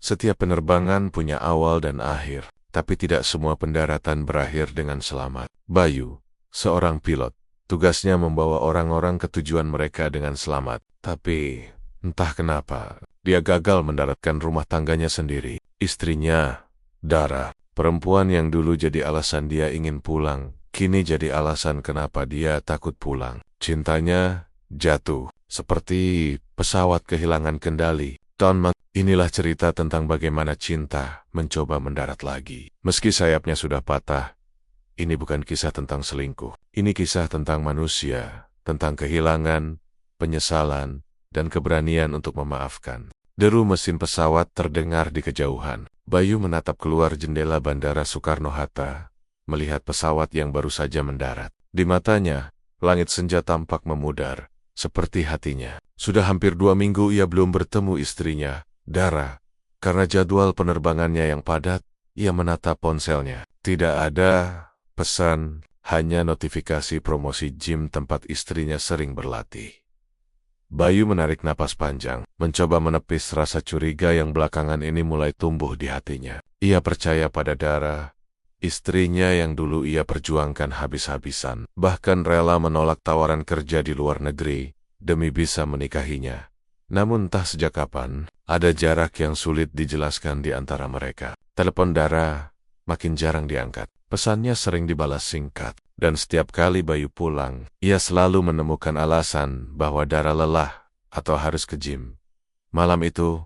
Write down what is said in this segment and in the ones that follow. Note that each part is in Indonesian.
Setiap penerbangan punya awal dan akhir, tapi tidak semua pendaratan berakhir dengan selamat. Bayu, seorang pilot, tugasnya membawa orang-orang ke tujuan mereka dengan selamat. Tapi, entah kenapa, dia gagal mendaratkan rumah tangganya sendiri. Istrinya, Dara, perempuan yang dulu jadi alasan dia ingin pulang, kini jadi alasan kenapa dia takut pulang. Cintanya jatuh, seperti pesawat kehilangan kendali. Inilah cerita tentang bagaimana cinta mencoba mendarat lagi. Meski sayapnya sudah patah, ini bukan kisah tentang selingkuh. Ini kisah tentang manusia, tentang kehilangan, penyesalan, dan keberanian untuk memaafkan. Deru mesin pesawat terdengar di kejauhan. Bayu menatap keluar jendela Bandara Soekarno-Hatta, melihat pesawat yang baru saja mendarat. Di matanya, langit senja tampak memudar, seperti hatinya. Sudah hampir 2 minggu ia belum bertemu istrinya, Dara. Karena jadwal penerbangannya yang padat, ia menatap ponselnya. Tidak ada pesan, hanya notifikasi promosi gym tempat istrinya sering berlatih. Bayu menarik napas panjang, mencoba menepis rasa curiga yang belakangan ini mulai tumbuh di hatinya. Ia percaya pada Dara, istrinya yang dulu ia perjuangkan habis-habisan, bahkan rela menolak tawaran kerja di luar negeri demi bisa menikahinya. Namun entah sejak kapan, ada jarak yang sulit dijelaskan di antara mereka. Telepon Dara makin jarang diangkat. Pesannya sering dibalas singkat. Dan setiap kali Bayu pulang, ia selalu menemukan alasan bahwa Dara lelah atau harus ke gym. Malam itu,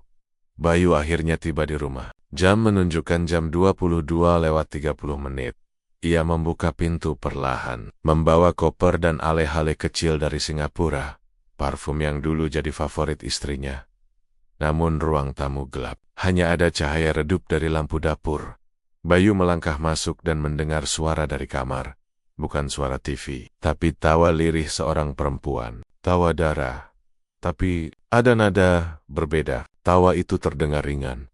Bayu akhirnya tiba di rumah. Jam menunjukkan jam 22:30. Ia membuka pintu perlahan, membawa koper dan ale-ale kecil dari Singapura, parfum yang dulu jadi favorit istrinya. Namun ruang tamu gelap, hanya ada cahaya redup dari lampu dapur. Bayu melangkah masuk dan mendengar suara dari kamar. Bukan suara TV, tapi tawa lirih seorang perempuan. Tawa Dara. Tapi ada nada berbeda. Tawa itu terdengar ringan,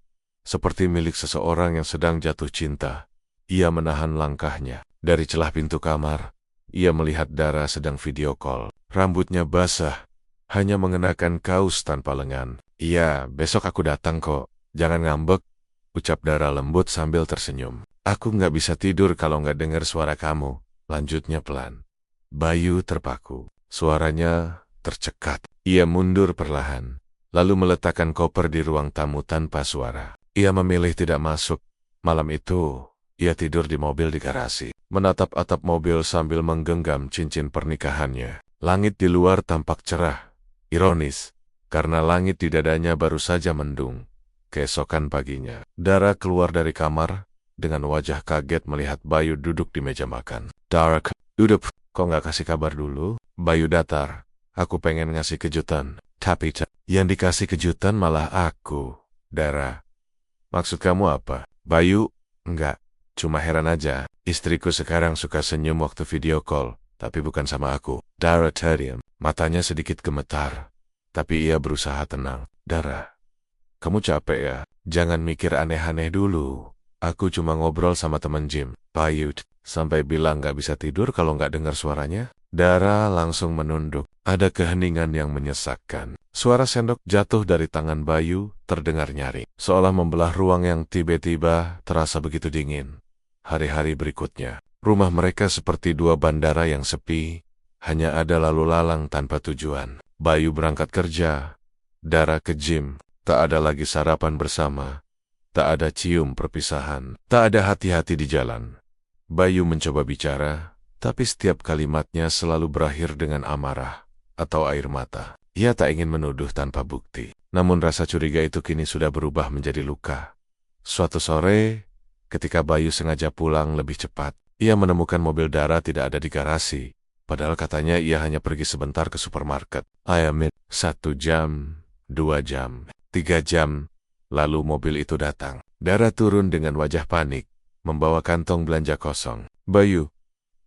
seperti milik seseorang yang sedang jatuh cinta. Ia menahan langkahnya. Dari celah pintu kamar, ia melihat Dara sedang video call. Rambutnya basah, hanya mengenakan kaos tanpa lengan. "Iya, besok aku datang kok. Jangan ngambek," ucap Dara lembut sambil tersenyum. "Aku nggak bisa tidur kalau nggak dengar suara kamu," lanjutnya pelan. Bayu terpaku. Suaranya tercekat. Ia mundur perlahan, lalu meletakkan koper di ruang tamu tanpa suara. Ia memilih tidak masuk. Malam itu, ia tidur di mobil di garasi, menatap atap mobil sambil menggenggam cincin pernikahannya. Langit di luar tampak cerah. Ironis, karena langit di dadanya baru saja mendung. Keesokan paginya, Dara keluar dari kamar dengan wajah kaget melihat Bayu duduk di meja makan. "Dara, udah, kok nggak kasih kabar dulu?" Bayu datar. "Aku pengen ngasih kejutan, tapi yang dikasih kejutan malah aku." "Dara, maksud kamu apa?" "Bayu, enggak. Cuma heran aja, istriku sekarang suka senyum waktu video call, tapi bukan sama aku." Dara terdiam, matanya sedikit gemetar, tapi ia berusaha tenang. "Dara, kamu capek ya? Jangan mikir aneh-aneh dulu. Aku cuma ngobrol sama teman gym." Bayu sampai bilang gak bisa tidur kalau gak dengar suaranya. Dara langsung menunduk. Ada keheningan yang menyesakkan. Suara sendok jatuh dari tangan Bayu terdengar nyaring, seolah membelah ruang yang tiba-tiba terasa begitu dingin. Hari-hari berikutnya, rumah mereka seperti dua bandara yang sepi, hanya ada lalu lalang tanpa tujuan. Bayu berangkat kerja, Dara ke gym, tak ada lagi sarapan bersama, tak ada cium perpisahan, tak ada hati-hati di jalan. Bayu mencoba bicara, tapi setiap kalimatnya selalu berakhir dengan amarah atau air mata. Ia tak ingin menuduh tanpa bukti, namun rasa curiga itu kini sudah berubah menjadi luka. Suatu sore, ketika Bayu sengaja pulang lebih cepat, ia menemukan mobil Dara tidak ada di garasi, padahal katanya ia hanya pergi sebentar ke supermarket. 1 jam, 2 jam, 3 jam, lalu mobil itu datang. Dara turun dengan wajah panik, membawa kantong belanja kosong. "Bayu,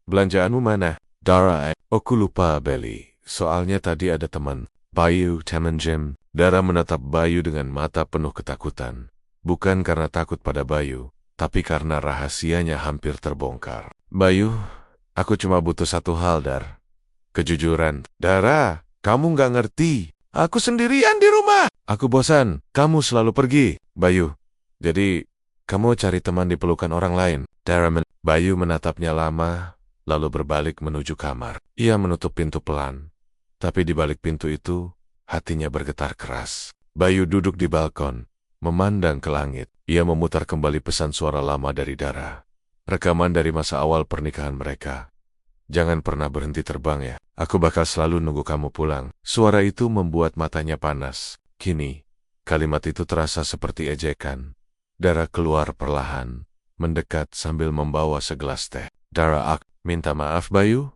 belanjaanmu mana?" "Dara, aku lupa beli. Soalnya tadi ada teman." "Bayu, teman gym." Dara menatap Bayu dengan mata penuh ketakutan. Bukan karena takut pada Bayu, tapi karena rahasianya hampir terbongkar. "Bayu, aku cuma butuh satu hal, Dar. Kejujuran." "Dara, kamu nggak ngerti. Aku sendirian di rumah. Aku bosan. Kamu selalu pergi." "Bayu, Jadi, kamu cari teman di pelukan orang lain. Bayu menatapnya lama, lalu berbalik menuju kamar. Ia menutup pintu pelan. Tapi di balik pintu itu, hatinya bergetar keras. Bayu duduk di balkon, memandang ke langit. Ia memutar kembali pesan suara lama dari Dara. Rekaman dari masa awal pernikahan mereka. Jangan pernah berhenti terbang ya. Aku bakal selalu nunggu kamu pulang. Suara itu membuat matanya panas. Kini, kalimat itu terasa seperti ejekan. Dara keluar perlahan, mendekat sambil membawa segelas teh. Dara, minta maaf Bayu?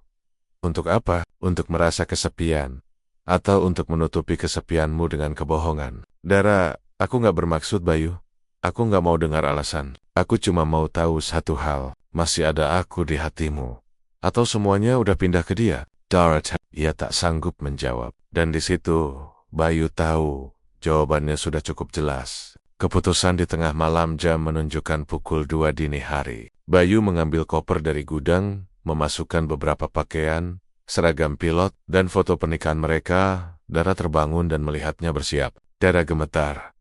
Untuk apa? Untuk merasa kesepian. Atau untuk menutupi kesepianmu dengan kebohongan. Dara, aku gak bermaksud Bayu. Aku gak mau dengar alasan. Aku cuma mau tahu satu hal. Masih ada aku di hatimu. Atau semuanya udah pindah ke dia? Dara, ia tak sanggup menjawab. Dan di situ, Bayu tahu jawabannya sudah cukup jelas. Keputusan di tengah malam jam menunjukkan pukul 2 dini hari. Bayu mengambil koper dari gudang, memasukkan beberapa pakaian, seragam pilot, dan foto pernikahan mereka. Dara terbangun dan melihatnya bersiap. Dara gemetar.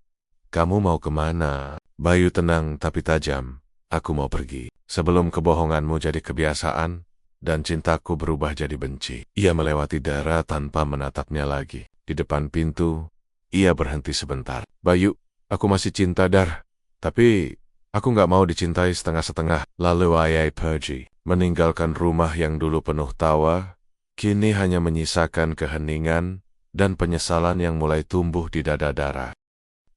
Kamu mau kemana? Bayu tenang tapi tajam. Aku mau pergi. Sebelum kebohonganmu jadi kebiasaan, dan cintaku berubah jadi benci. Ia melewati Dara tanpa menatapnya lagi. Di depan pintu, ia berhenti sebentar. Bayu, aku masih cinta Dar. Tapi, aku gak mau dicintai setengah-setengah. Lalu ia pergi, meninggalkan rumah yang dulu penuh tawa, kini hanya menyisakan keheningan dan penyesalan yang mulai tumbuh di dada Dara.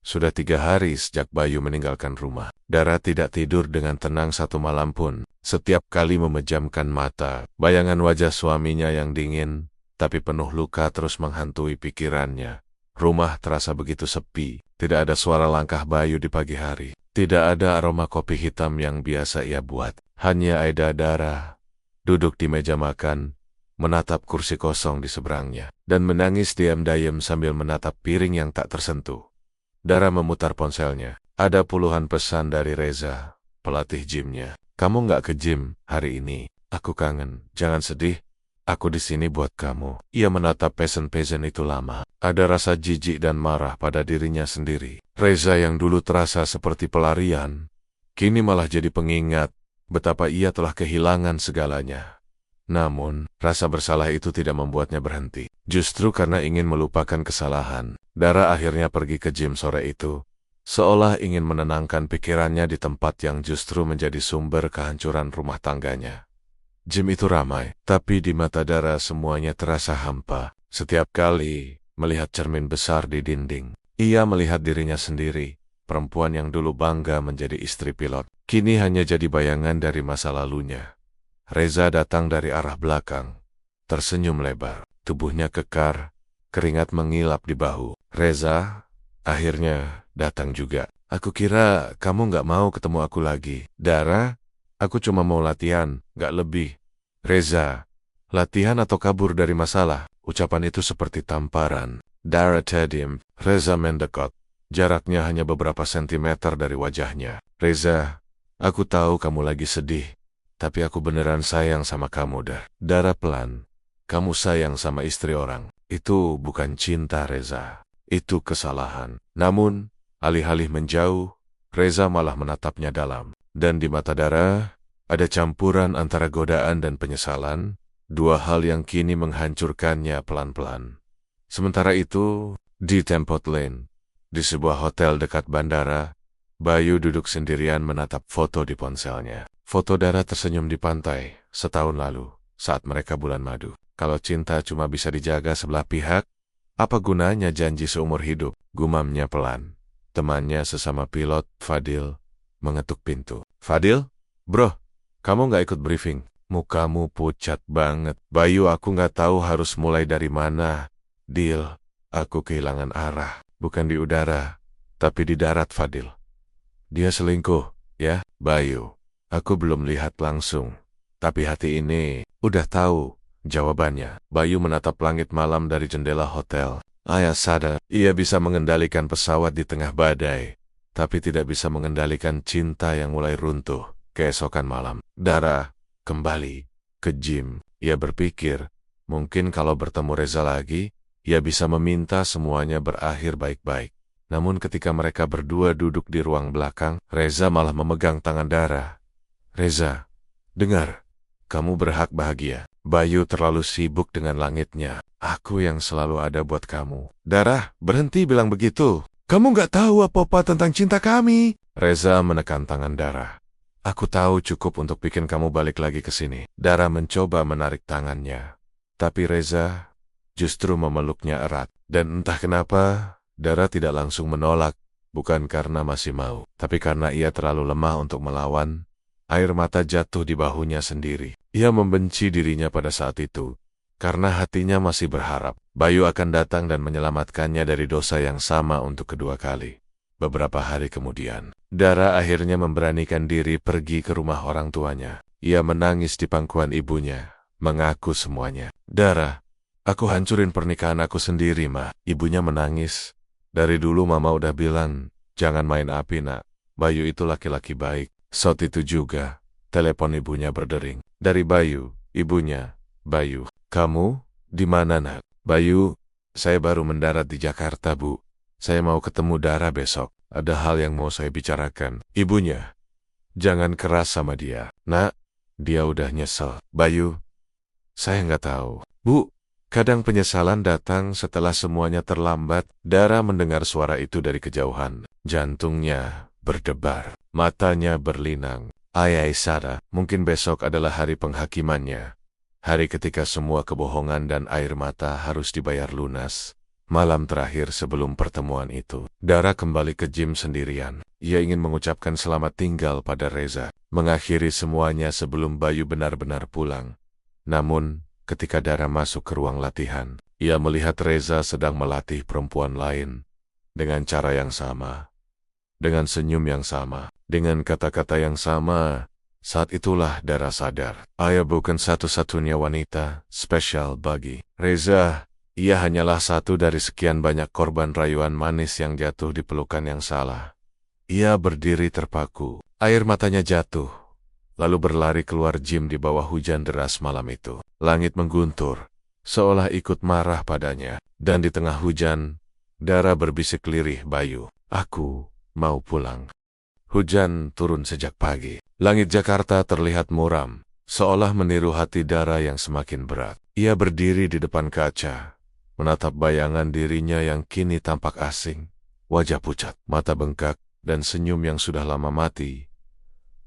Sudah 3 hari sejak Bayu meninggalkan rumah. Dara tidak tidur dengan tenang satu malam pun. Setiap kali memejamkan mata, bayangan wajah suaminya yang dingin, tapi penuh luka terus menghantui pikirannya. Rumah terasa begitu sepi. Tidak ada suara langkah Bayu di pagi hari. Tidak ada aroma kopi hitam yang biasa ia buat. Hanya Aida Dara, duduk di meja makan, menatap kursi kosong di seberangnya, dan menangis diam-diam sambil menatap piring yang tak tersentuh. Dara memutar ponselnya. Ada puluhan pesan dari Reza, pelatih gymnya. Kamu nggak ke gym hari ini? Aku kangen. Jangan sedih. Aku di sini buat kamu. Ia menatap pesan-pesan itu lama. Ada rasa jijik dan marah pada dirinya sendiri. Reza yang dulu terasa seperti pelarian, kini malah jadi pengingat betapa ia telah kehilangan segalanya. Namun, rasa bersalah itu tidak membuatnya berhenti. Justru karena ingin melupakan kesalahan, Dara akhirnya pergi ke gym sore itu, seolah ingin menenangkan pikirannya di tempat yang justru menjadi sumber kehancuran rumah tangganya. Gym itu ramai, tapi di mata Dara semuanya terasa hampa. Setiap kali melihat cermin besar di dinding, ia melihat dirinya sendiri, perempuan yang dulu bangga menjadi istri pilot, kini hanya jadi bayangan dari masa lalunya. Reza datang dari arah belakang, tersenyum lebar, tubuhnya kekar, keringat mengilap di bahu. Reza, akhirnya datang juga. Aku kira kamu gak mau ketemu aku lagi. Dara, aku cuma mau latihan, gak lebih. Reza, latihan atau kabur dari masalah? Ucapan itu seperti tamparan. Dara terdiam. Reza mendekat. Jaraknya hanya beberapa sentimeter dari wajahnya. Reza, aku tahu kamu lagi sedih. Tapi aku beneran sayang sama kamu, Dar. Dara pelan. Kamu sayang sama istri orang. Itu bukan cinta, Reza. Itu kesalahan. Namun, alih-alih menjauh, Reza malah menatapnya dalam. Dan di mata Dara, ada campuran antara godaan dan penyesalan, dua hal yang kini menghancurkannya pelan-pelan. Sementara itu, di Tempot Lane, di sebuah hotel dekat bandara, Bayu duduk sendirian menatap foto di ponselnya. Foto Dara tersenyum di pantai setahun lalu, saat mereka bulan madu. Kalau cinta cuma bisa dijaga sebelah pihak, apa gunanya janji seumur hidup? Gumamnya pelan. Temannya sesama pilot, Fadil, mengetuk pintu. Fadil? Bro, kamu gak ikut briefing? Mukamu pucat banget. Bayu, aku gak tahu harus mulai dari mana. Deal, aku kehilangan arah. Bukan di udara, tapi di darat, Fadil. Dia selingkuh, ya, Bayu. Aku belum lihat langsung, tapi hati ini udah tahu jawabannya. Bayu menatap langit malam dari jendela hotel. Ia sadar, ia bisa mengendalikan pesawat di tengah badai, tapi tidak bisa mengendalikan cinta yang mulai runtuh keesokan malam. Dara kembali ke gym. Ia berpikir, mungkin kalau bertemu Reza lagi, ia bisa meminta semuanya berakhir baik-baik. Namun ketika mereka berdua duduk di ruang belakang, Reza malah memegang tangan Dara. Reza, dengar, kamu berhak bahagia. Bayu terlalu sibuk dengan langitnya. Aku yang selalu ada buat kamu. Dara, berhenti bilang begitu. Kamu nggak tahu apa-apa tentang cinta kami. Reza menekan tangan Dara. Aku tahu cukup untuk bikin kamu balik lagi ke sini. Dara mencoba menarik tangannya. Tapi Reza justru memeluknya erat. Dan entah kenapa, Dara tidak langsung menolak. Bukan karena masih mau, tapi karena ia terlalu lemah untuk melawan. Air mata jatuh di bahunya sendiri. Ia membenci dirinya pada saat itu. Karena hatinya masih berharap Bayu akan datang dan menyelamatkannya dari dosa yang sama untuk kedua kali. Beberapa hari kemudian, Dara akhirnya memberanikan diri pergi ke rumah orang tuanya. Ia menangis di pangkuan ibunya, mengaku semuanya. Dara, aku hancurin pernikahan aku sendiri, Ma. Ibunya menangis. Dari dulu Mama udah bilang, jangan main api, Nak. Bayu itu laki-laki baik. Saat itu juga, telepon ibunya berdering. Dari Bayu, ibunya, Bayu. Kamu, di mana, Nak? Bayu, saya baru mendarat di Jakarta, Bu. Saya mau ketemu Dara besok. Ada hal yang mau saya bicarakan. Ibunya, jangan keras sama dia. Nak, dia udah nyesel. Bayu, saya nggak tahu. Bu, kadang penyesalan datang setelah semuanya terlambat. Dara mendengar suara itu dari kejauhan. Jantungnya berdebar. Matanya berlinang. Ayai Sara, mungkin besok adalah hari penghakimannya. Hari ketika semua kebohongan dan air mata harus dibayar lunas. Malam terakhir sebelum pertemuan itu, Dara kembali ke gym sendirian. Ia ingin mengucapkan selamat tinggal pada Reza, mengakhiri semuanya sebelum Bayu benar-benar pulang. Namun, ketika Dara masuk ke ruang latihan, ia melihat Reza sedang melatih perempuan lain. Dengan cara yang sama, dengan senyum yang sama, dengan kata-kata yang sama. Saat itulah Dara sadar, Ayah bukan satu-satunya wanita spesial bagi Reza. Ia hanyalah satu dari sekian banyak korban rayuan manis yang jatuh di pelukan yang salah. Ia berdiri terpaku, air matanya jatuh, lalu berlari keluar gym di bawah hujan deras malam itu. Langit mengguntur, seolah ikut marah padanya. Dan di tengah hujan, Dara berbisik lirih Bayu, aku mau pulang. Hujan turun sejak pagi. Langit Jakarta terlihat muram, seolah meniru hati Dara yang semakin berat. Ia berdiri di depan kaca, menatap bayangan dirinya yang kini tampak asing. Wajah pucat, mata bengkak, dan senyum yang sudah lama mati.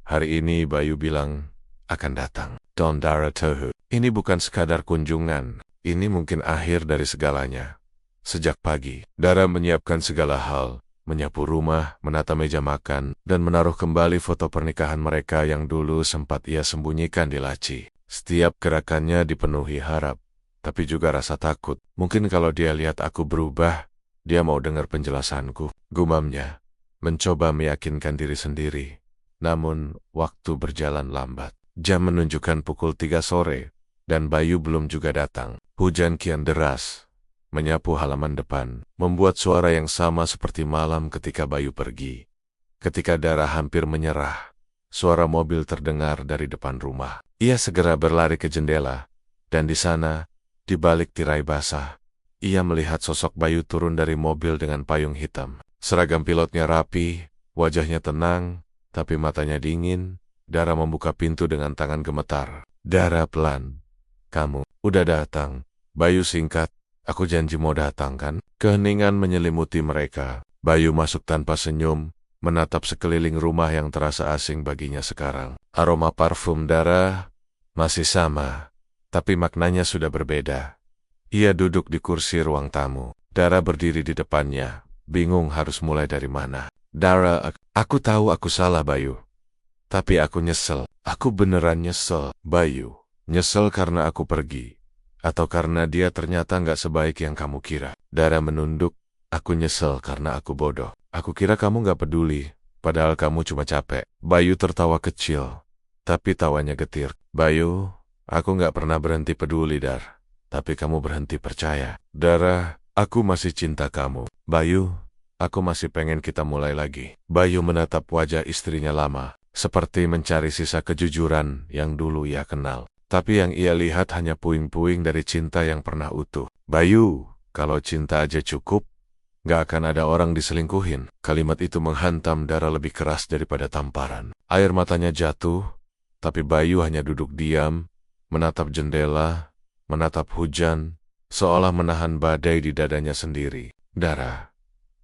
Hari ini Bayu bilang akan datang. Don Dara tahu, ini bukan sekadar kunjungan. Ini mungkin akhir dari segalanya. Sejak pagi, Dara menyiapkan segala hal. Menyapu rumah, menata meja makan, dan menaruh kembali foto pernikahan mereka yang dulu sempat ia sembunyikan di laci. Setiap gerakannya dipenuhi harap, tapi juga rasa takut. Mungkin kalau dia lihat aku berubah, dia mau dengar penjelasanku. Gumamnya, mencoba meyakinkan diri sendiri. Namun, waktu berjalan lambat. Jam menunjukkan pukul 3 sore, dan Bayu belum juga datang. Hujan kian deras menyapu halaman depan, membuat suara yang sama seperti malam ketika Bayu pergi. Ketika Dara hampir menyerah, suara mobil terdengar dari depan rumah. Ia segera berlari ke jendela, dan di sana, di balik tirai basah, ia melihat sosok Bayu turun dari mobil dengan payung hitam. Seragam pilotnya rapi, wajahnya tenang, tapi matanya dingin. Dara membuka pintu dengan tangan gemetar. Dara pelan. Kamu udah datang. Bayu singkat. Aku janji mau datang kan? Keheningan menyelimuti mereka. Bayu masuk tanpa senyum, menatap sekeliling rumah yang terasa asing baginya sekarang. Aroma parfum Dara masih sama, tapi maknanya sudah berbeda. Ia duduk di kursi ruang tamu. Dara berdiri di depannya, bingung harus mulai dari mana. Dara, aku tahu aku salah Bayu. Tapi aku nyesel. Aku beneran nyesel. Bayu, nyesel karena aku pergi. Atau karena dia ternyata nggak sebaik yang kamu kira. Dara menunduk. Aku nyesel karena aku bodoh. Aku kira kamu nggak peduli, padahal kamu cuma capek. Bayu tertawa kecil, tapi tawanya getir. Bayu, aku nggak pernah berhenti peduli, Dar. Tapi kamu berhenti percaya. Dara, aku masih cinta kamu. Bayu, aku masih pengen kita mulai lagi. Bayu menatap wajah istrinya lama, seperti mencari sisa kejujuran yang dulu ia kenal. Tapi yang ia lihat hanya puing-puing dari cinta yang pernah utuh. Bayu, kalau cinta aja cukup, Gak akan ada orang diselingkuhin. Kalimat itu menghantam Dara lebih keras daripada tamparan. Air matanya jatuh, tapi Bayu hanya duduk diam, menatap jendela, menatap hujan, seolah menahan badai di dadanya sendiri. Dara,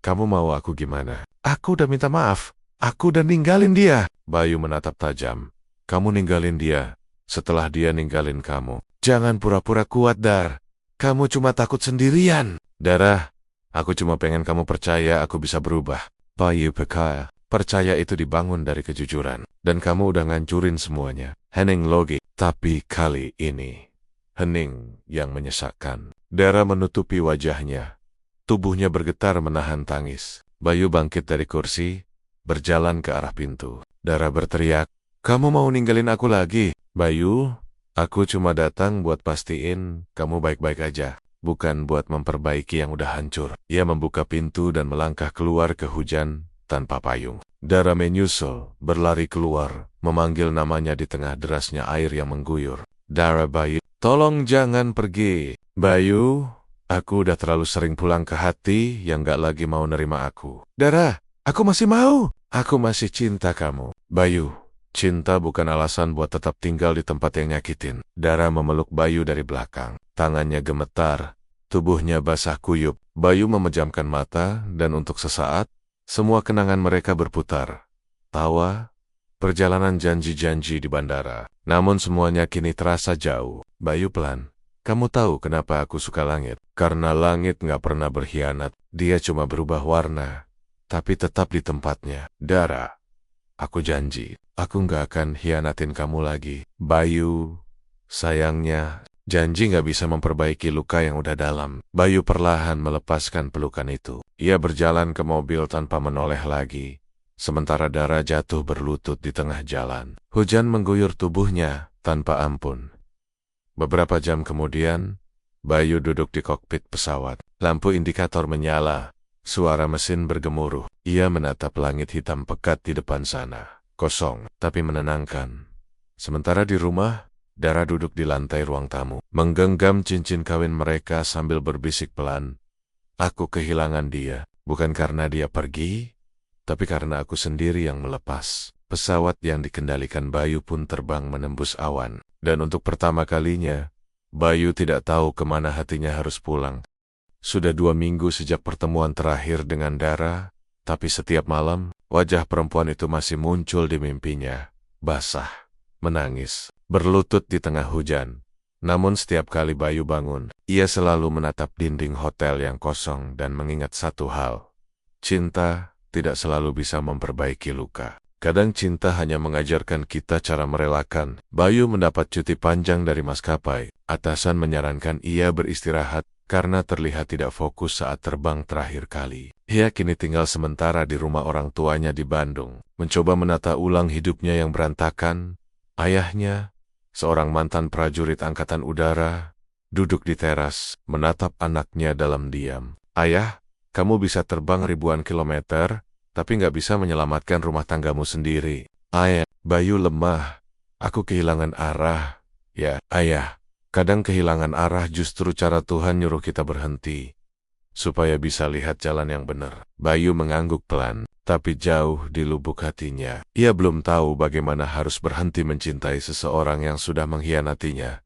kamu mau aku gimana? Aku udah minta maaf. Aku udah ninggalin dia. Bayu menatap tajam. Kamu ninggalin dia setelah dia ninggalin kamu. Jangan pura-pura kuat, Dar. Kamu cuma takut sendirian. Dara, aku cuma pengen kamu percaya aku bisa berubah. Bayu percaya. Percaya itu dibangun dari kejujuran. Dan kamu udah ngancurin semuanya. Hening logik. Tapi kali ini, hening yang menyesakkan. Dara menutupi wajahnya. Tubuhnya bergetar menahan tangis. Bayu bangkit dari kursi, berjalan ke arah pintu. Dara berteriak, kamu mau ninggalin aku lagi? Bayu, aku cuma datang buat pastiin kamu baik-baik aja. Bukan buat memperbaiki yang udah hancur. Ia membuka pintu dan melangkah keluar ke hujan tanpa payung. Dara menyusul, berlari keluar, memanggil namanya di tengah derasnya air yang mengguyur. Dara, Bayu, tolong jangan pergi. Bayu, aku udah terlalu sering pulang ke hati yang gak lagi mau nerima aku. Dara, aku masih mau. Aku masih cinta kamu. Bayu, cinta bukan alasan buat tetap tinggal di tempat yang nyakitin. Dara memeluk Bayu dari belakang. Tangannya gemetar, tubuhnya basah kuyup. Bayu memejamkan mata dan untuk sesaat, semua kenangan mereka berputar. Tawa, perjalanan janji-janji di bandara. Namun semuanya kini terasa jauh. Bayu pelan. Kamu tahu kenapa aku suka langit? Karena langit gak pernah berkhianat. Dia cuma berubah warna, tapi tetap di tempatnya. Dara, aku janji, aku gak akan hianatin kamu lagi. Bayu, sayangnya, janji gak bisa memperbaiki luka yang udah dalam. Bayu perlahan melepaskan pelukan itu. Ia berjalan ke mobil tanpa menoleh lagi. Sementara Dara jatuh berlutut di tengah jalan. Hujan mengguyur tubuhnya tanpa ampun. Beberapa jam kemudian, Bayu duduk di kokpit pesawat. Lampu indikator menyala. Suara mesin bergemuruh. Ia menatap langit hitam pekat di depan sana. Kosong, tapi menenangkan. Sementara di rumah, Dara duduk di lantai ruang tamu. Menggenggam cincin kawin mereka sambil berbisik pelan. Aku kehilangan dia. Bukan karena dia pergi, tapi karena aku sendiri yang melepas. Pesawat yang dikendalikan Bayu pun terbang menembus awan. Dan untuk pertama kalinya, Bayu tidak tahu kemana hatinya harus pulang. Sudah 2 minggu sejak pertemuan terakhir dengan Dara, tapi setiap malam, wajah perempuan itu masih muncul di mimpinya. Basah, menangis, berlutut di tengah hujan. Namun setiap kali Bayu bangun, ia selalu menatap dinding hotel yang kosong dan mengingat satu hal. Cinta tidak selalu bisa memperbaiki luka. Kadang cinta hanya mengajarkan kita cara merelakan. Bayu mendapat cuti panjang dari maskapai. Atasan menyarankan ia beristirahat karena terlihat tidak fokus saat terbang terakhir kali. Ia kini tinggal sementara di rumah orang tuanya di Bandung, mencoba menata ulang hidupnya yang berantakan. Ayahnya, seorang mantan prajurit angkatan udara, duduk di teras, menatap anaknya dalam diam. Ayah, kamu bisa terbang ribuan kilometer, tapi nggak bisa menyelamatkan rumah tanggamu sendiri. Ayah, Bayu lemah. Aku kehilangan arah. Ya, ayah. Kadang kehilangan arah justru cara Tuhan nyuruh kita berhenti, supaya bisa lihat jalan yang benar. Bayu mengangguk pelan, tapi jauh di lubuk hatinya. Ia belum tahu bagaimana harus berhenti mencintai seseorang yang sudah mengkhianatinya.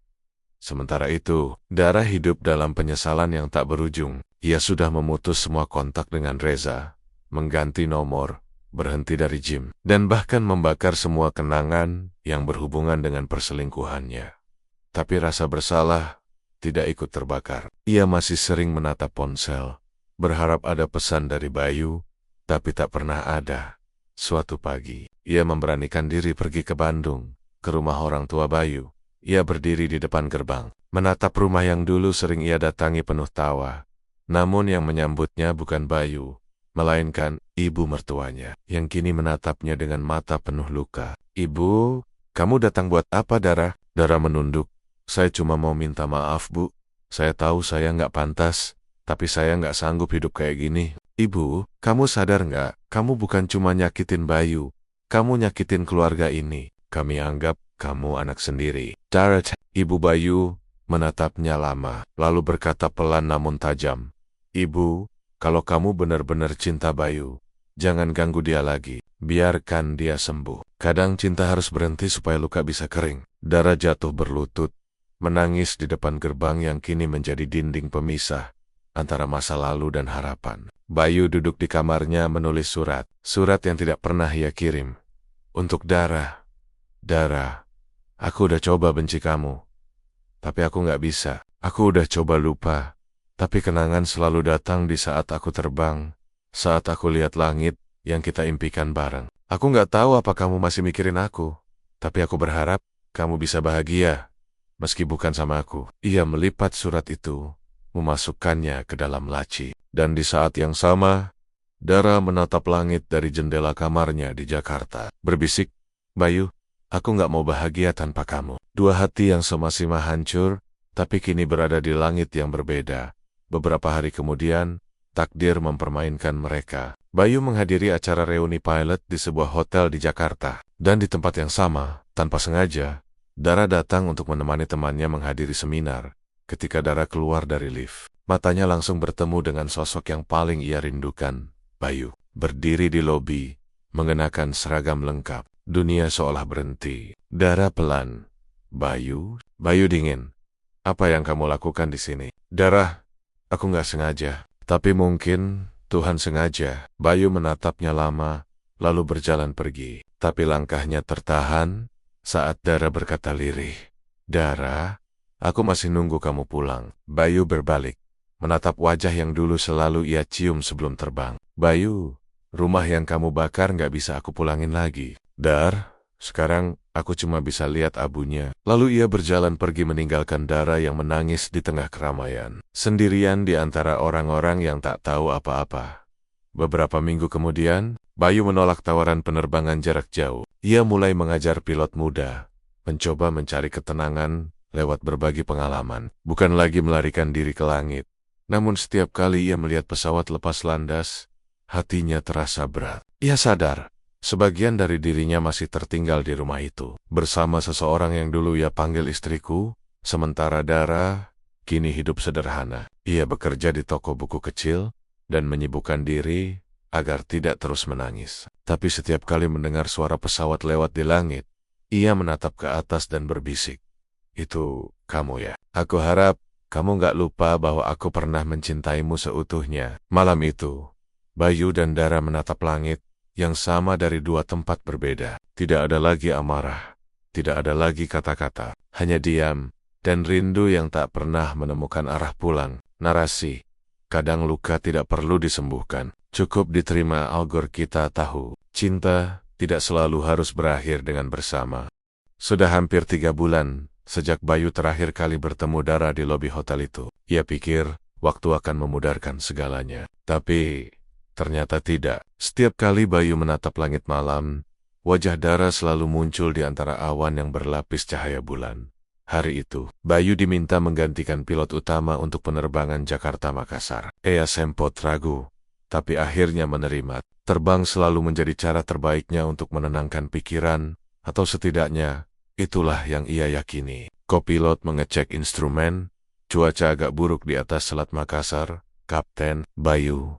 Sementara itu, Dara hidup dalam penyesalan yang tak berujung. Ia sudah memutus semua kontak dengan Reza, mengganti nomor, berhenti dari gym, dan bahkan membakar semua kenangan yang berhubungan dengan perselingkuhannya. Tapi rasa bersalah tidak ikut terbakar. Ia masih sering menatap ponsel, berharap ada pesan dari Bayu, tapi tak pernah ada. Suatu pagi, ia memberanikan diri pergi ke Bandung, ke rumah orang tua Bayu. Ia berdiri di depan gerbang, menatap rumah yang dulu sering ia datangi penuh tawa. Namun yang menyambutnya bukan Bayu, melainkan ibu mertuanya, yang kini menatapnya dengan mata penuh luka. Ibu, kamu datang buat apa, Dara? Dara menunduk. Saya cuma mau minta maaf, Bu. Saya tahu saya nggak pantas, tapi saya nggak sanggup hidup kayak gini. Ibu, kamu sadar nggak? Kamu bukan cuma nyakitin Bayu. Kamu nyakitin keluarga ini. Kami anggap kamu anak sendiri. Dara, Ibu Bayu menatapnya lama, lalu berkata pelan namun tajam. Ibu, Kalau kamu benar-benar cinta Bayu, jangan ganggu dia lagi. Biarkan dia sembuh. Kadang cinta harus berhenti supaya luka bisa kering. Dara jatuh berlutut, menangis di depan gerbang yang kini menjadi dinding pemisah antara masa lalu dan harapan. Bayu duduk di kamarnya menulis surat. Surat yang tidak pernah ia kirim. Untuk Dara. Dara, aku udah coba benci kamu. Tapi aku nggak bisa. Aku udah coba lupa. Tapi kenangan selalu datang di saat aku terbang. Saat aku lihat langit yang kita impikan bareng. Aku nggak tahu apa kamu masih mikirin aku. Tapi aku berharap kamu bisa bahagia. Meski bukan sama aku. Ia melipat surat itu, memasukkannya ke dalam laci. Dan di saat yang sama, Dara menatap langit dari jendela kamarnya di Jakarta. Berbisik, Bayu, aku nggak mau bahagia tanpa kamu. Dua hati yang sama-sama hancur, tapi kini berada di langit yang berbeda. Beberapa hari kemudian, takdir mempermainkan mereka. Bayu menghadiri acara reuni pilot di sebuah hotel di Jakarta. Dan di tempat yang sama, tanpa sengaja, Dara datang untuk menemani temannya menghadiri seminar. Ketika Dara keluar dari lift, matanya langsung bertemu dengan sosok yang paling ia rindukan, Bayu. Berdiri di lobi, mengenakan seragam lengkap. Dunia seolah berhenti. Dara pelan. Bayu dingin. Apa yang kamu lakukan di sini? Dara, aku nggak sengaja. Tapi mungkin Tuhan sengaja. Bayu menatapnya lama, lalu berjalan pergi. Tapi langkahnya tertahan saat Dara berkata lirih. Dara, aku masih nunggu kamu pulang. Bayu berbalik, menatap wajah yang dulu selalu ia cium sebelum terbang. Bayu, rumah yang kamu bakar nggak bisa aku pulangin lagi. Dar, sekarang aku cuma bisa lihat abunya. Lalu ia berjalan pergi meninggalkan Dara yang menangis di tengah keramaian. Sendirian di antara orang-orang yang tak tahu apa-apa. Beberapa minggu kemudian, Bayu menolak tawaran penerbangan jarak jauh. Ia mulai mengajar pilot muda, mencoba mencari ketenangan lewat berbagi pengalaman. Bukan lagi melarikan diri ke langit. Namun setiap kali ia melihat pesawat lepas landas, hatinya terasa berat. Ia sadar, sebagian dari dirinya masih tertinggal di rumah itu, bersama seseorang yang dulu ia panggil istriku, sementara Dara kini hidup sederhana. Ia bekerja di toko buku kecil dan menyibukkan diri agar tidak terus menangis. Tapi setiap kali mendengar suara pesawat lewat di langit, ia menatap ke atas dan berbisik. Itu kamu ya? Aku harap kamu nggak lupa bahwa aku pernah mencintaimu seutuhnya. Malam itu, Bayu dan Dara menatap langit yang sama dari dua tempat berbeda. Tidak ada lagi amarah, tidak ada lagi kata-kata, hanya diam dan rindu yang tak pernah menemukan arah pulang. Narasi, kadang luka tidak perlu disembuhkan, cukup diterima agar kita tahu, cinta tidak selalu harus berakhir dengan bersama. Sudah hampir 3 bulan sejak Bayu terakhir kali bertemu Dara di lobi hotel itu. Ia pikir waktu akan memudarkan segalanya. Tapi ternyata tidak. Setiap kali Bayu menatap langit malam, wajah Dara selalu muncul di antara awan yang berlapis cahaya bulan. Hari itu, Bayu diminta menggantikan pilot utama untuk penerbangan Jakarta-Makassar. Ia sempat ragu, tapi akhirnya menerima. Terbang selalu menjadi cara terbaiknya untuk menenangkan pikiran, atau setidaknya, itulah yang ia yakini. Kopilot mengecek instrumen, cuaca agak buruk di atas Selat Makassar. Kapten, Bayu,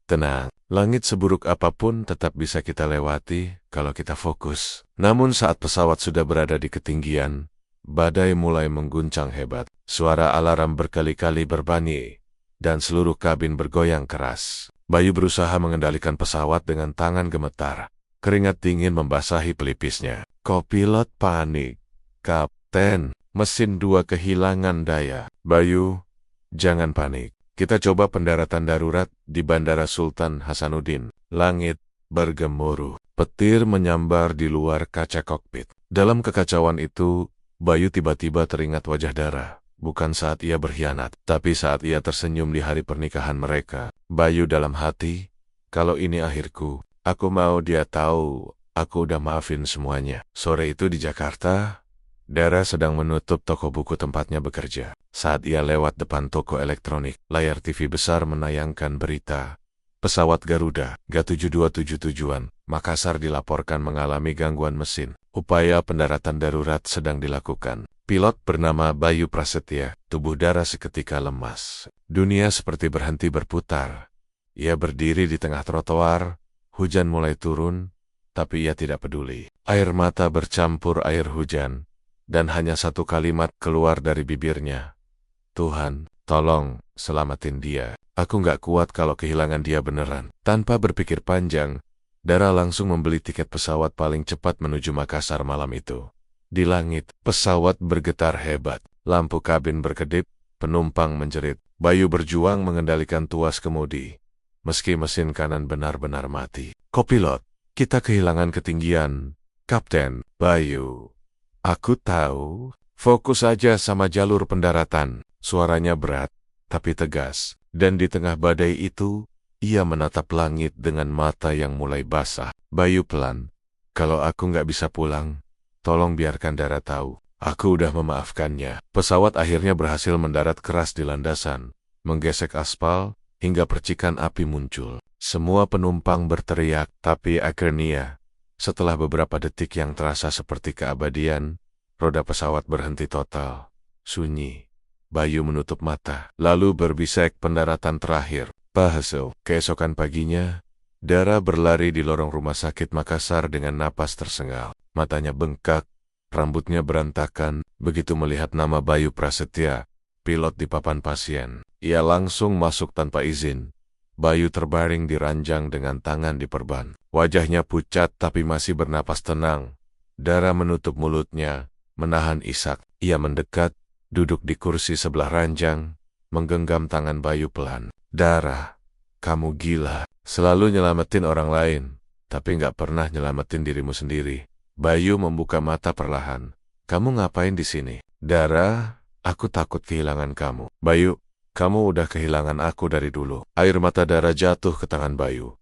tenang. Langit seburuk apapun tetap bisa kita lewati kalau kita fokus. Namun saat pesawat sudah berada di ketinggian, badai mulai mengguncang hebat. Suara alarm berkali-kali berbunyi, dan seluruh kabin bergoyang keras. Bayu berusaha mengendalikan pesawat dengan tangan gemetar. Keringat dingin membasahi pelipisnya. Kopilot panik. Kapten, mesin 2 kehilangan daya. Bayu, jangan panik. Kita coba pendaratan darurat di Bandara Sultan Hasanuddin. Langit bergemuruh. Petir menyambar di luar kaca kokpit. Dalam kekacauan itu, Bayu tiba-tiba teringat wajah Dara. Bukan saat ia berkhianat, tapi saat ia tersenyum di hari pernikahan mereka. Bayu dalam hati, kalau ini akhirku, aku mau dia tahu, aku udah maafin semuanya. Sore itu di Jakarta, Dara sedang menutup toko buku tempatnya bekerja. Saat ia lewat depan toko elektronik, layar TV besar menayangkan berita. Pesawat Garuda, G727 tujuan Makassar dilaporkan mengalami gangguan mesin. Upaya pendaratan darurat sedang dilakukan. Pilot bernama Bayu Prasetya, tubuh Dara seketika lemas. Dunia seperti berhenti berputar. Ia berdiri di tengah trotoar, hujan mulai turun, tapi ia tidak peduli. Air mata bercampur air hujan, dan hanya satu kalimat keluar dari bibirnya. Tuhan, tolong, selamatin dia. Aku nggak kuat kalau kehilangan dia beneran. Tanpa berpikir panjang, Dara langsung membeli tiket pesawat paling cepat menuju Makassar malam itu. Di langit, pesawat bergetar hebat. Lampu kabin berkedip, penumpang menjerit. Bayu berjuang mengendalikan tuas kemudi. Meski mesin kanan benar-benar mati. Kopilot, kita kehilangan ketinggian. Kapten, Bayu. Aku tahu. Fokus aja sama jalur pendaratan. Suaranya berat, tapi tegas. Dan di tengah badai itu, ia menatap langit dengan mata yang mulai basah. Bayu pelan. Kalau aku nggak bisa pulang, tolong biarkan Dara tahu. Aku udah memaafkannya. Pesawat akhirnya berhasil mendarat keras di landasan, menggesek aspal, hingga percikan api muncul. Semua penumpang berteriak, tapi akhirnya, setelah beberapa detik yang terasa seperti keabadian, roda pesawat berhenti total. Sunyi. Bayu menutup mata, lalu berbisik pendaratan terakhir. Hasil. Keesokan paginya, Dara berlari di lorong rumah sakit Makassar dengan napas tersengal. Matanya bengkak, rambutnya berantakan. Begitu melihat nama Bayu Prasetya, pilot di papan pasien, ia langsung masuk tanpa izin. Bayu terbaring di ranjang dengan tangan diperban. Wajahnya pucat tapi masih bernapas tenang. Dara menutup mulutnya, menahan isak. Ia mendekat, duduk di kursi sebelah ranjang, menggenggam tangan Bayu pelan. Dara, kamu gila. Selalu nyelamatin orang lain, tapi nggak pernah nyelamatin dirimu sendiri. Bayu membuka mata perlahan. Kamu ngapain di sini? Dara, aku takut kehilangan kamu. Bayu, kamu udah kehilangan aku dari dulu. Air mata Dara jatuh ke tangan Bayu.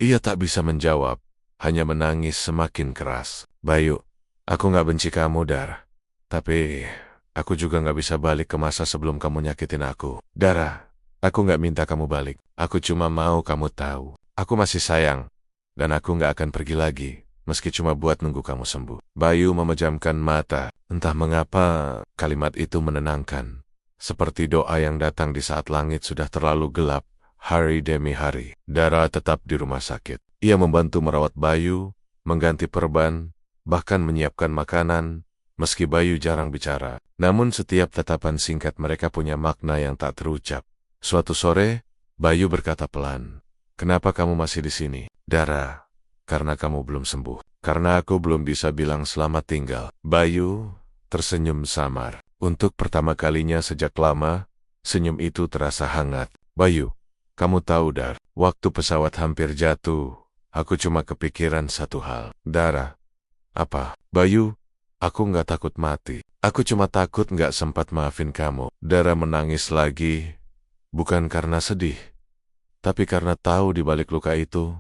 Ia tak bisa menjawab, hanya menangis semakin keras. Bayu, aku nggak benci kamu, Dara. Tapi, aku juga nggak bisa balik ke masa sebelum kamu nyakitin aku. Dara, aku nggak minta kamu balik. Aku cuma mau kamu tahu. Aku masih sayang. Dan aku nggak akan pergi lagi, meski cuma buat nunggu kamu sembuh. Bayu memejamkan mata. Entah mengapa, kalimat itu menenangkan. Seperti doa yang datang di saat langit sudah terlalu gelap, hari demi hari. Dara tetap di rumah sakit. Ia membantu merawat Bayu, mengganti perban, bahkan menyiapkan makanan, meski Bayu jarang bicara. Namun setiap tatapan singkat mereka punya makna yang tak terucap. Suatu sore, Bayu berkata pelan, "Kenapa kamu masih di sini?" Dara, karena kamu belum sembuh. Karena aku belum bisa bilang selamat tinggal. Bayu tersenyum samar. Untuk pertama kalinya sejak lama, senyum itu terasa hangat. Bayu, kamu tahu Dar, waktu pesawat hampir jatuh, aku cuma kepikiran satu hal. Dara, apa? Bayu, aku nggak takut mati. Aku cuma takut nggak sempat maafin kamu. Dara menangis lagi, bukan karena sedih, tapi karena tahu di balik luka itu,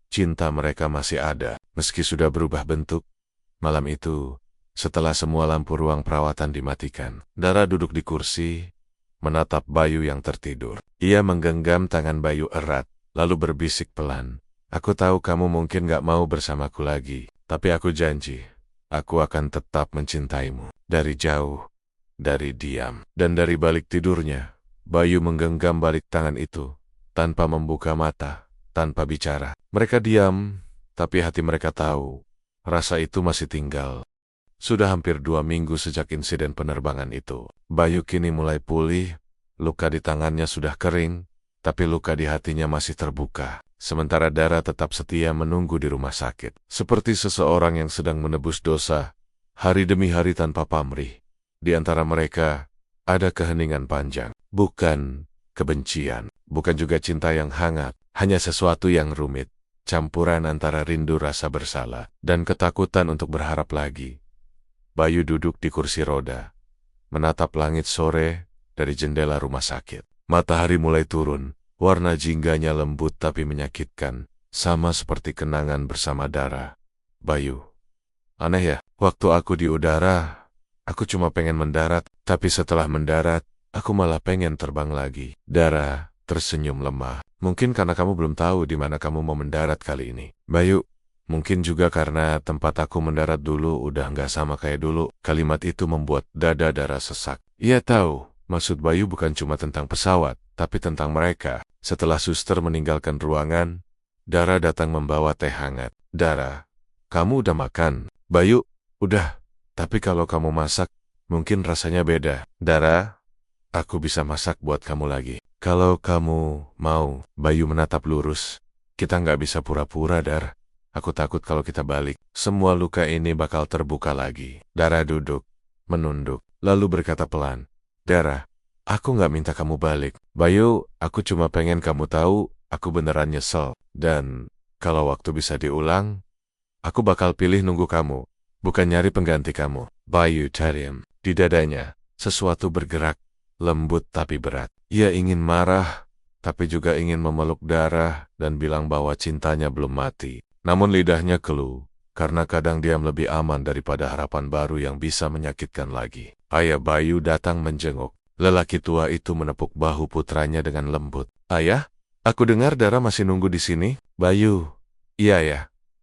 cinta mereka masih ada, meski sudah berubah bentuk. Malam itu, setelah semua lampu ruang perawatan dimatikan, Dara duduk di kursi, menatap Bayu yang tertidur. Ia menggenggam tangan Bayu erat, lalu berbisik pelan, "Aku tahu kamu mungkin gak mau bersamaku lagi, tapi aku janji, aku akan tetap mencintaimu. Dari jauh, dari diam, dan dari balik tidurnya." Bayu menggenggam balik tangan itu, tanpa membuka mata, tanpa bicara. Mereka diam, tapi hati mereka tahu, rasa itu masih tinggal. Sudah hampir 2 minggu sejak insiden penerbangan itu. Bayu kini mulai pulih, luka di tangannya sudah kering, tapi luka di hatinya masih terbuka. Sementara Dara tetap setia menunggu di rumah sakit. Seperti seseorang yang sedang menebus dosa, hari demi hari tanpa pamrih. Di antara mereka, ada keheningan panjang. Bukan kebencian, bukan juga cinta yang hangat, hanya sesuatu yang rumit. Campuran antara rindu rasa bersalah dan ketakutan untuk berharap lagi. Bayu duduk di kursi roda, menatap langit sore dari jendela rumah sakit. Matahari mulai turun, warna jingganya lembut tapi menyakitkan, sama seperti kenangan bersama Dara. Bayu, aneh ya, waktu aku di udara, aku cuma pengen mendarat, tapi setelah mendarat, aku malah pengen terbang lagi. Dara tersenyum lemah. Mungkin karena kamu belum tahu di mana kamu mau mendarat kali ini. Bayu, mungkin juga karena tempat aku mendarat dulu udah nggak sama kayak dulu. Kalimat itu membuat dada Dara sesak. Ia tahu, maksud Bayu bukan cuma tentang pesawat, tapi tentang mereka. Setelah suster meninggalkan ruangan, Dara datang membawa teh hangat. Dara, kamu udah makan? Bayu, udah. Tapi kalau kamu masak, mungkin rasanya beda. Dara, aku bisa masak buat kamu lagi. Kalau kamu mau. Bayu menatap lurus. Kita nggak bisa pura-pura, Dar. Aku takut kalau kita balik, semua luka ini bakal terbuka lagi. Dara duduk, menunduk, lalu berkata pelan, Dara, aku nggak minta kamu balik. Bayu, aku cuma pengen kamu tahu, aku beneran nyesel. Dan, kalau waktu bisa diulang, aku bakal pilih nunggu kamu, bukan nyari pengganti kamu. Bayu diam. Di dadanya, sesuatu bergerak, lembut tapi berat. Ia ingin marah, tapi juga ingin memeluk Dara dan bilang bahwa cintanya belum mati. Namun lidahnya keluh, karena kadang diam lebih aman daripada harapan baru yang bisa menyakitkan lagi. Ayah Bayu datang menjenguk. Lelaki tua itu menepuk bahu putranya dengan lembut. Ayah, aku dengar Dara masih nunggu di sini. Bayu, iya ya,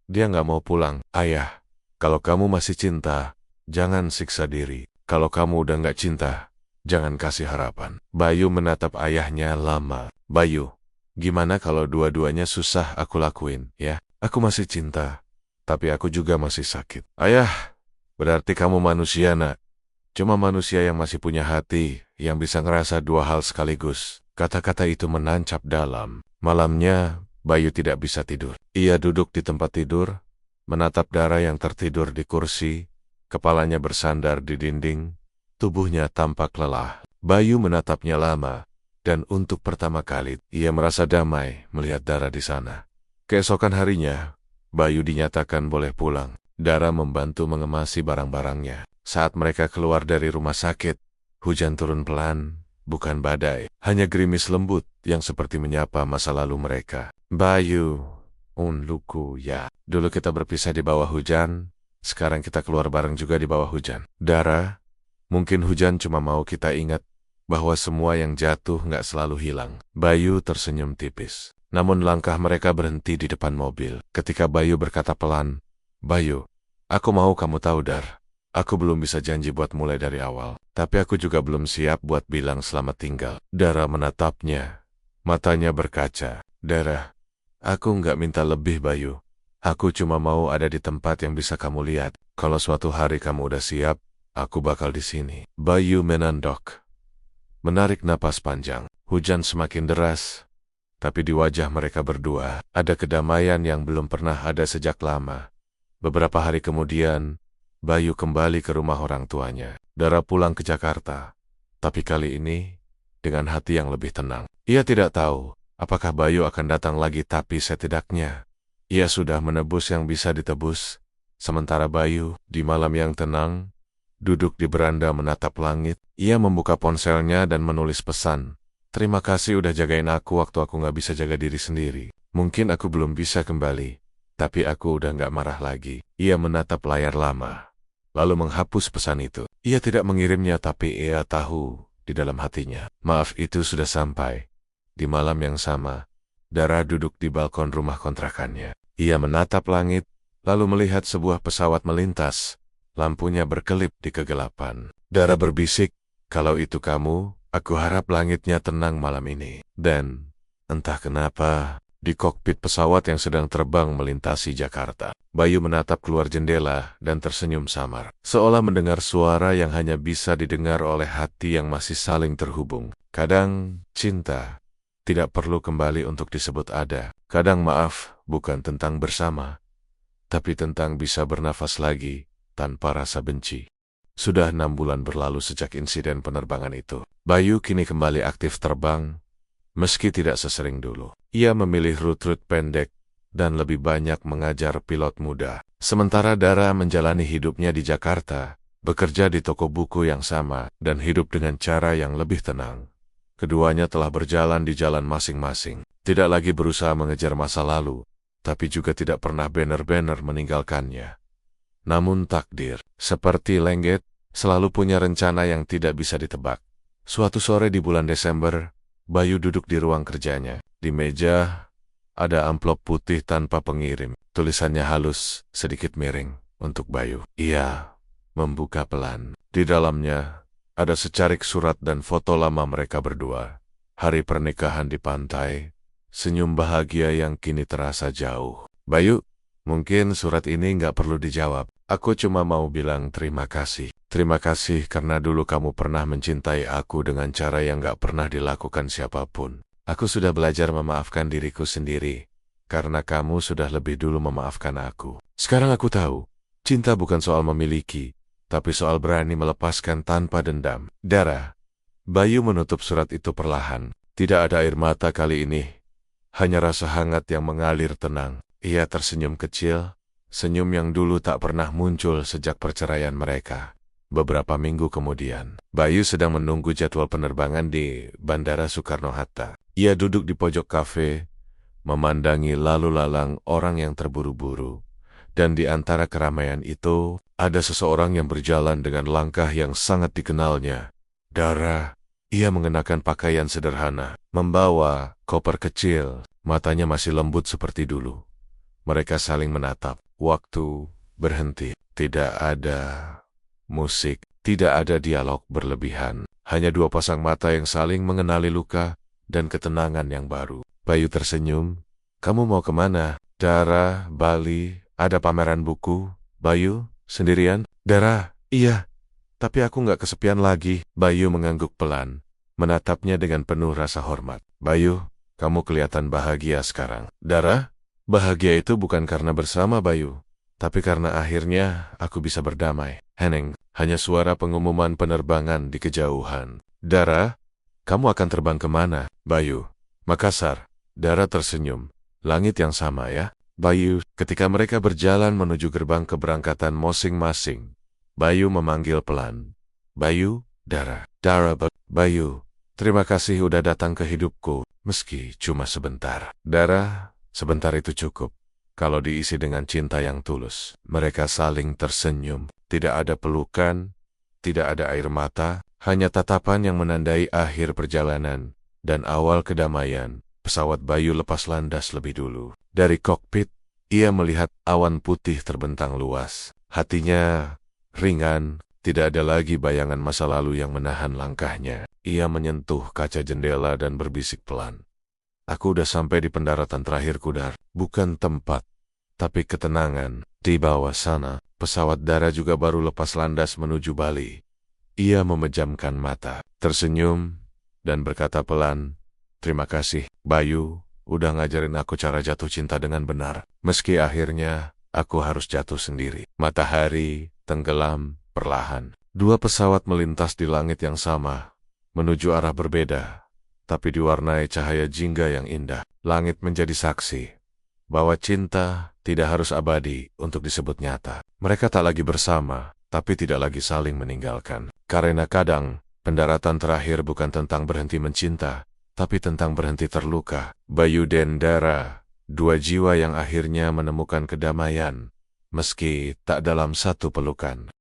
dia nggak mau pulang. Ayah, kalau kamu masih cinta, jangan siksa diri. Kalau kamu udah nggak cinta, jangan kasih harapan. Bayu menatap ayahnya lama. Bayu, gimana kalau dua-duanya susah aku lakuin, ya? Aku masih cinta, tapi aku juga masih sakit. Ayah, berarti kamu manusia, nak. Cuma manusia yang masih punya hati, yang bisa ngerasa dua hal sekaligus. Kata-kata itu menancap dalam. Malamnya, Bayu tidak bisa tidur. Ia duduk di tempat tidur, menatap Dara yang tertidur di kursi, kepalanya bersandar di dinding, tubuhnya tampak lelah. Bayu menatapnya lama, dan untuk pertama kali, ia merasa damai melihat Dara di sana. Keesokan harinya, Bayu dinyatakan boleh pulang. Dara membantu mengemasi barang-barangnya. Saat mereka keluar dari rumah sakit, hujan turun pelan, bukan badai. Hanya gerimis lembut yang seperti menyapa masa lalu mereka. Bayu, luku ya. Dulu kita berpisah di bawah hujan, sekarang kita keluar bareng juga di bawah hujan. Dara, mungkin hujan cuma mau kita ingat bahwa semua yang jatuh nggak selalu hilang. Bayu tersenyum tipis. Namun langkah mereka berhenti di depan mobil. Ketika Bayu berkata pelan, Bayu, aku mau kamu tahu, Dar. Aku belum bisa janji buat mulai dari awal. Tapi aku juga belum siap buat bilang selamat tinggal. Dara menatapnya. Matanya berkaca. Dara, aku nggak minta lebih, Bayu. Aku cuma mau ada di tempat yang bisa kamu lihat. Kalau suatu hari kamu udah siap, aku bakal di sini. Bayu menandok. Menarik napas panjang. Hujan semakin deras. Tapi di wajah mereka berdua, ada kedamaian yang belum pernah ada sejak lama. Beberapa hari kemudian, Bayu kembali ke rumah orang tuanya. Dara pulang ke Jakarta. Tapi kali ini, dengan hati yang lebih tenang. Ia tidak tahu, apakah Bayu akan datang lagi, tapi setidaknya, ia sudah menebus yang bisa ditebus. Sementara Bayu, di malam yang tenang, duduk di beranda menatap langit, ia membuka ponselnya dan menulis pesan. Terima kasih udah jagain aku waktu aku nggak bisa jaga diri sendiri. Mungkin aku belum bisa kembali, tapi aku udah nggak marah lagi. Ia menatap layar lama, lalu menghapus pesan itu. Ia tidak mengirimnya, tapi ia tahu di dalam hatinya. Maaf itu sudah sampai. Di malam yang sama, Dara duduk di balkon rumah kontrakannya. Ia menatap langit, lalu melihat sebuah pesawat melintas. Lampunya berkelip di kegelapan. Dara berbisik, kalau itu kamu, aku harap langitnya tenang malam ini. Dan, entah kenapa, di kokpit pesawat yang sedang terbang melintasi Jakarta, Bayu menatap keluar jendela dan tersenyum samar. Seolah mendengar suara yang hanya bisa didengar oleh hati yang masih saling terhubung. Kadang, cinta tidak perlu kembali untuk disebut ada. Kadang maaf bukan tentang bersama, tapi tentang bisa bernafas lagi tanpa rasa benci. Sudah 6 bulan berlalu sejak insiden penerbangan itu. Bayu kini kembali aktif terbang, meski tidak sesering dulu. Ia memilih rute-rute pendek dan lebih banyak mengajar pilot muda. Sementara Dara menjalani hidupnya di Jakarta, bekerja di toko buku yang sama, dan hidup dengan cara yang lebih tenang. Keduanya telah berjalan di jalan masing-masing. Tidak lagi berusaha mengejar masa lalu, tapi juga tidak pernah benar-benar meninggalkannya. Namun takdir, seperti Lengget, selalu punya rencana yang tidak bisa ditebak. Suatu sore di bulan Desember, Bayu duduk di ruang kerjanya. Di meja, ada amplop putih tanpa pengirim. Tulisannya halus, sedikit miring, untuk Bayu. Ia membuka pelan. Di dalamnya, ada secarik surat dan foto lama mereka berdua. hari pernikahan di pantai, senyum bahagia yang kini terasa jauh. Bayu, mungkin surat ini nggak perlu dijawab. Aku cuma mau bilang terima kasih. Terima kasih karena dulu kamu pernah mencintai aku dengan cara yang nggak pernah dilakukan siapapun. Aku sudah belajar memaafkan diriku sendiri, karena kamu sudah lebih dulu memaafkan aku. Sekarang aku tahu, cinta bukan soal memiliki, tapi soal berani melepaskan tanpa dendam. Dara. Bayu menutup surat itu perlahan. Tidak ada air mata kali ini. Hanya rasa hangat yang mengalir tenang. Ia tersenyum kecil, senyum yang dulu tak pernah muncul sejak perceraian mereka. Beberapa minggu kemudian, Bayu sedang menunggu jadwal penerbangan di Bandara Soekarno-Hatta. Ia duduk di pojok kafe, memandangi lalu lalang orang yang terburu-buru. Dan di antara keramaian itu, ada seseorang yang berjalan dengan langkah yang sangat dikenalnya. Dara. Ia mengenakan pakaian sederhana, membawa koper kecil, matanya masih lembut seperti dulu. Mereka saling menatap. Waktu berhenti. Tidak ada musik, tidak ada dialog berlebihan. Hanya dua pasang mata yang saling mengenali luka dan ketenangan yang baru. Bayu tersenyum. Kamu mau kemana? Dara, Bali, ada pameran buku. Bayu, sendirian? Dara, iya. Tapi aku nggak kesepian lagi. Bayu mengangguk pelan, menatapnya dengan penuh rasa hormat. Bayu, kamu kelihatan bahagia sekarang. Dara, bahagia itu bukan karena bersama Bayu, tapi karena akhirnya aku bisa berdamai. Heneng, hanya suara pengumuman penerbangan di kejauhan. Dara, kamu akan terbang kemana? Bayu, Makassar. Dara tersenyum. Langit yang sama ya? Bayu, ketika mereka berjalan menuju gerbang keberangkatan masing-masing, Bayu memanggil pelan. Bayu, Dara. Dara, Bayu, terima kasih udah datang ke hidupku, meski cuma sebentar. Dara, sebentar itu cukup. Kalau diisi dengan cinta yang tulus. Mereka saling tersenyum. Tidak ada pelukan, tidak ada air mata, hanya tatapan yang menandai akhir perjalanan dan awal kedamaian. Pesawat Bayu lepas landas lebih dulu. Dari kokpit, ia melihat awan putih terbentang luas. Hatinya ringan, tidak ada lagi bayangan masa lalu yang menahan langkahnya. Ia menyentuh kaca jendela dan berbisik pelan. Aku udah sampai di pendaratan terakhir Kudar. Bukan tempat, tapi ketenangan. Di bawah sana, pesawat Dara juga baru lepas landas menuju Bali. Ia memejamkan mata, tersenyum, dan berkata pelan, terima kasih, Bayu, udah ngajarin aku cara jatuh cinta dengan benar. Meski akhirnya, aku harus jatuh sendiri. Matahari tenggelam perlahan. Dua pesawat melintas di langit yang sama, menuju arah berbeda, tapi diwarnai cahaya jingga yang indah. Langit menjadi saksi bahwa cinta tidak harus abadi untuk disebut nyata. Mereka tak lagi bersama, tapi tidak lagi saling meninggalkan. Karena kadang, pendaratan terakhir bukan tentang berhenti mencinta, tapi tentang berhenti terluka. Bayu dan Dara, dua jiwa yang akhirnya menemukan kedamaian, meski tak dalam satu pelukan.